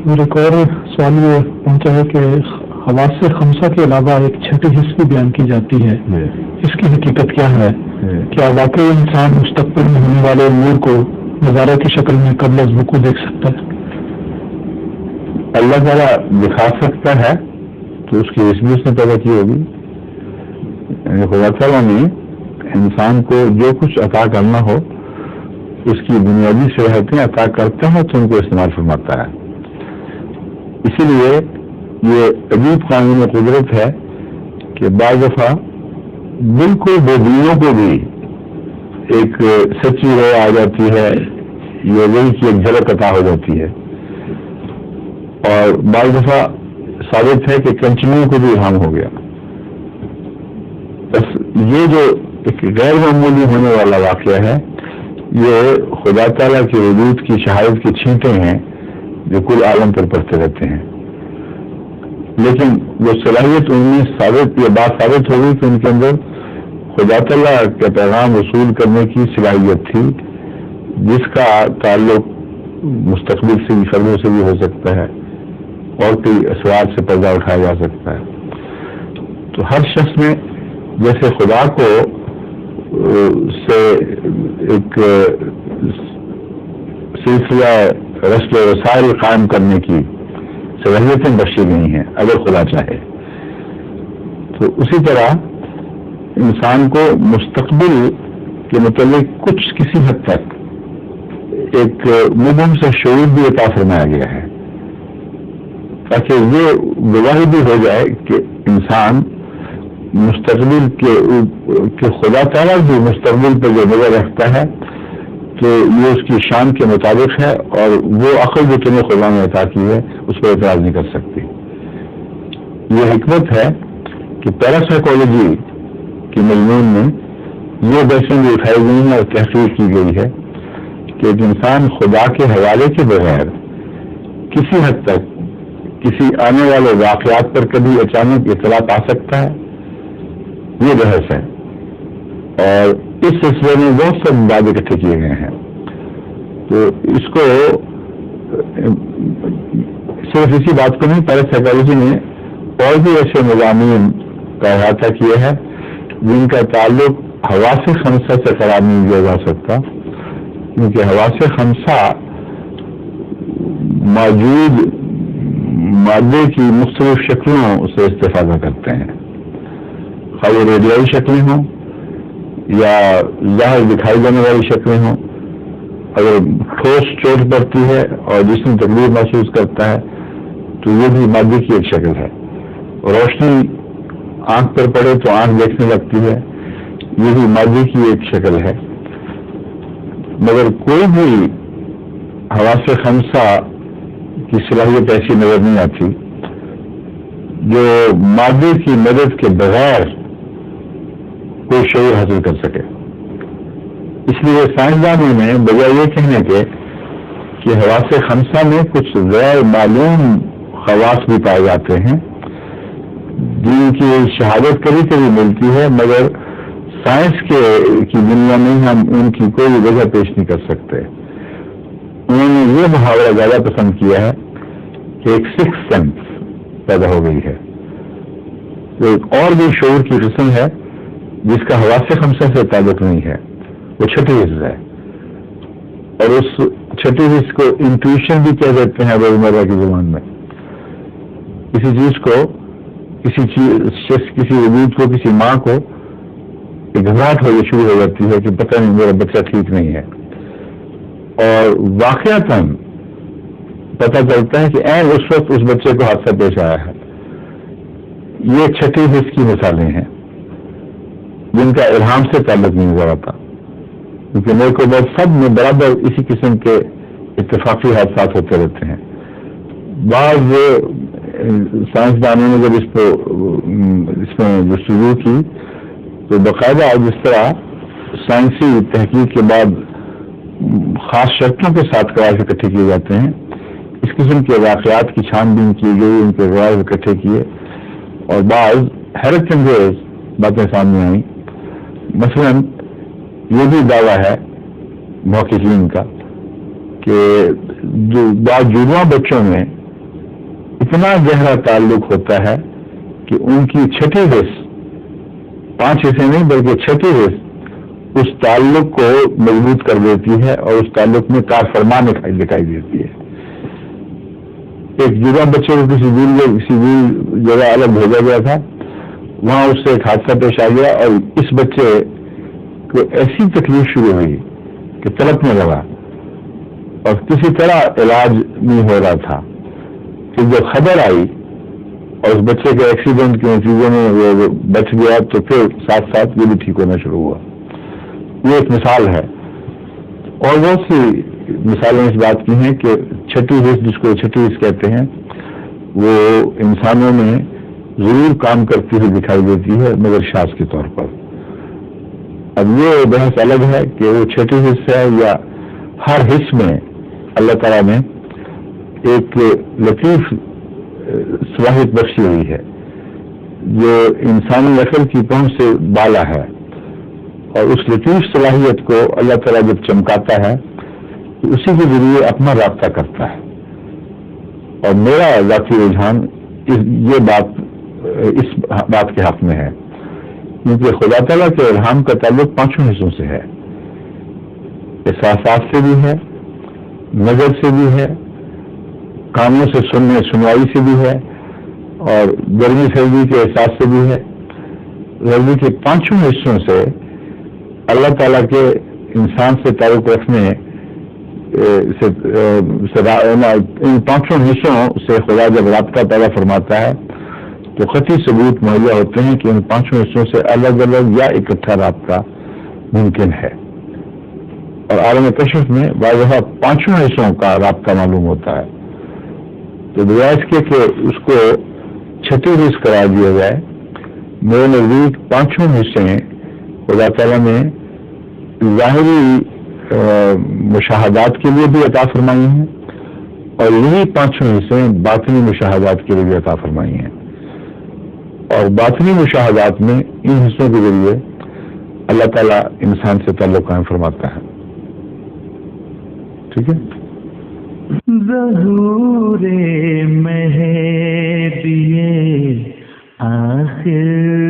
اور ایک اور سوال یہ پہنچا ہے کہ حواس خمسہ کے علاوہ ایک چھٹی حص بھی بیان کی جاتی ہے، اس کی حقیقت کیا ہے؟ کیا واقعی انسان مستقبل میں ہونے والے امور کو نظارہ کی شکل میں قبل از وقوع دیکھ سکتا ہے؟ اللہ تعالیٰ دکھا سکتا ہے تو اس کی حص بھی اس نے پیدا کی ہوگی. یعنی خدا تعالیٰ نے انسان کو جو کچھ عطا کرنا ہو اس کی بنیادی صلاحیتیں عطا کرتا ہے تو ان کو استعمال فرماتا ہے. اسی لیے یہ عجیب قانون قدرت ہے کہ بعض دفعہ بالکل بے دینوں کو بھی ایک سچی راہ آ جاتی ہے، یہ وہی کی ایک جھلک عطا ہو جاتی ہے، اور بعض دفعہ ثابت ہے کہ کنچنیوں کو بھی الہام ہو گیا. بس یہ جو ایک غیر معمولی ہونے والا واقعہ ہے یہ خدا تعالیٰ کے وجود کی شہادت کی چھینٹیں ہیں جو کل عالم پر پڑتے رہتے ہیں. لیکن وہ صلاحیت ان میں ثابت، یہ بات ثابت ہو گئی کہ ان کے اندر خدا تعالیٰ کا پیغام وصول کرنے کی صلاحیت تھی، جس کا تعلق مستقبل سے بھی، خبروں سے بھی ہو سکتا ہے اور کئی اثرات سے پردہ اٹھایا جا سکتا ہے. تو ہر شخص میں جیسے خدا کو سے ایک سلسلہ رسل و رسائل قائم کرنے کی صلاحیتیں بخشی گئی ہیں اگر خدا چاہے، تو اسی طرح انسان کو مستقبل کے متعلق کچھ کسی حد تک ایک مبہم سے شعور بھی عطا فرمایا گیا ہے تاکہ یہ گواہی بھی ہو جائے کہ انسان مستقبل کے خدا تعالیٰ بھی مستقبل پر جو نظر رکھتا ہے تو یہ اس کی شان کے مطابق ہے، اور وہ عقل جو تمہیں خدا نے عطا کی ہے اس پر اعتراض نہیں کر سکتی. یہ حکمت ہے کہ پیراسائیکالوجی کی مضمون میں یہ بحثیں بھی اٹھائی گئی ہیں اور تحقیق کی گئی ہے کہ ایک انسان خدا کے حوالے کے بغیر کسی حد تک کسی آنے والے واقعات پر کبھی اچانک اطلاع پا سکتا ہے. یہ بحث ہے، اور اس سلسلے میں بہت سے مباحث اکٹھے کیے گئے ہیں. تو اس کو صرف اسی بات کو نہیں، پیراسائیکالوجی نے اور بھی ایسے مضامین کا احاطہ کیا ہے جن کا تعلق حواس خمسہ سے قرار نہیں دیا جا سکتا، کیونکہ حواس خمسہ موجود مادے کی مختلف شکلوں سے استفادہ کرتے ہیں، خواہ وہ ریڈیائی شکلیں ہوں یا ظاہر دکھائی جانے والی شکلیں ہوں. اگر ٹھوس چوٹ پڑتی ہے اور جسم تکلیف محسوس کرتا ہے تو یہ بھی مادے کی ایک شکل ہے. روشنی آنکھ پر پڑے تو آنکھ دیکھنے لگتی ہے، یہ بھی مادے کی ایک شکل ہے. مگر کوئی بھی حواس خمسہ کی صلاحیت ایسی نظر نہیں آتی جو مادے کی مدد کے بغیر کوئی شعور حاصل کر سکے. اس لیے سائنسدانوں نے بجائے یہ کہنے کے کہ حواس خمسہ میں کچھ غیر معلوم خواص بھی پائے جاتے ہیں جن کی شہادت کبھی کبھی ملتی ہے مگر سائنس کی دنیا میں ہم ان کی کوئی وجہ پیش نہیں کر سکتے. انہوں نے یہ محاورہ زیادہ پسند کیا ہے کہ ایک سکس سینس پیدا ہو گئی ہے. تو ایک اور بھی شعور کی قسم ہے جس کا حواس خمسہ سے تعلق نہیں ہے، وہ چھٹی حص ہے، اور اس چھٹی حص کو انٹویشن بھی کہہ دیتے ہیں روزمرہ کی زبان میں. کسی چیز کو، کسی وجود کو، کسی ماں کو ایک گھبراہٹ ہونا شروع ہو جاتی ہے کہ پتہ نہیں میرا بچہ ٹھیک نہیں ہے، اور واقعتاً پتہ چلتا ہے کہ عین اس وقت اس بچے کو حادثہ پیش آیا ہے. یہ چھٹی حص کی مثالیں ہیں جن کا الہام سے تعلق نہیں نظر آتا، کیونکہ میرے کو بہت سب میں برابر اسی قسم کے اتفاقی حادثات ہوتے رہتے ہیں. بعض سائنسدانوں نے جب اس میں جستجو کی تو باقاعدہ جس طرح سائنسی تحقیق کے بعد خاص شرطوں کے ساتھ قواعد اکٹھے کیے جاتے ہیں، اس قسم کے واقعات کی چھان بین کی گئی، ان کے قواعد اکٹھے کیے، اور بعض حیرت انگیز باتیں سامنے آئیں. مثلا یہ بھی دعویٰ ہے محققین کا کہ جو بعض جڑواں بچوں میں اتنا گہرا تعلق ہوتا ہے کہ ان کی چھٹی حص، 5 حصے نہیں بلکہ چھٹی حص اس تعلق کو مضبوط کر دیتی ہے اور اس تعلق میں کار فرما دکھائی دیتی ہے. ایک جگہ بچے کو کسی دور جگہ الگ بھیجا گیا تھا، وہاں اس سے ایک حادثہ پیش آ گیا اور اس بچے کو ایسی تکلیف شروع ہوئی کہ تڑپنے لگا اور کسی طرح علاج نہیں ہو رہا تھا. کہ جب خبر آئی اور اس بچے کے ایکسیڈنٹ کے نتیجے میں وہ بچ گیا تو پھر ساتھ ساتھ یہ بھی ٹھیک ہونا شروع ہوا. یہ ایک مثال ہے اور بہت سی مثالیں اس بات کی ہیں کہ چھٹی حص، جس کو چھٹی حص کہتے ہیں، وہ انسانوں میں ضرور کام کرتی ہوئی دکھائی دیتی ہے مگر شاذ کے طور پر. اب یہ بحث الگ ہے کہ وہ چھٹی حص ہے یا ہر حص میں اللہ تعالیٰ نے ایک لطیف صلاحیت بخشی ہوئی ہے جو انسانی عقل کی پہنچ سے بالا ہے، اور اس لطیف صلاحیت کو اللہ تعالیٰ جب چمکاتا ہے تو اسی کے ذریعے اپنا رابطہ کرتا ہے. اور میرا ذاتی رجحان یہ اس بات کے حق میں ہے کیونکہ خدا تعالیٰ کے الہام کا تعلق 5 حصوں سے ہے. احساسات سے بھی ہے، نظر سے بھی ہے، کانوں سے سنوائی سے بھی ہے، اور گرمی سردی کے احساس سے بھی ہے. گرمی کے 5 حصوں سے اللہ تعالیٰ کے انسان سے تعلق رکھنے ان 5 حصوں سے خدا جب رابطہ پیدا فرماتا ہے تو قطعی ثبوت مہیا ہوتے ہیں کہ ان 5 حصوں سے الگ الگ یا اکٹھا رابطہ ممکن ہے. اور عالم کشف میں واضح 5 حصوں کا رابطہ معلوم ہوتا ہے. تو بجائے اس کے کہ اس کو چھٹی حص قرار دیا جائے، میرے نزدیک 5 حصے خدا تعالیٰ نے ظاہری مشاہدات کے لیے بھی عطا فرمائی ہیں اور یہی 5 حصے باطنی مشاہدات کے لیے بھی عطا فرمائی ہیں. اور باطنی مشاہدات میں ان حصوں کے ذریعے اللہ تعالیٰ انسان سے تعلق قائم فرماتا ہے. ٹھیک ہے. ظہور مہدی آخر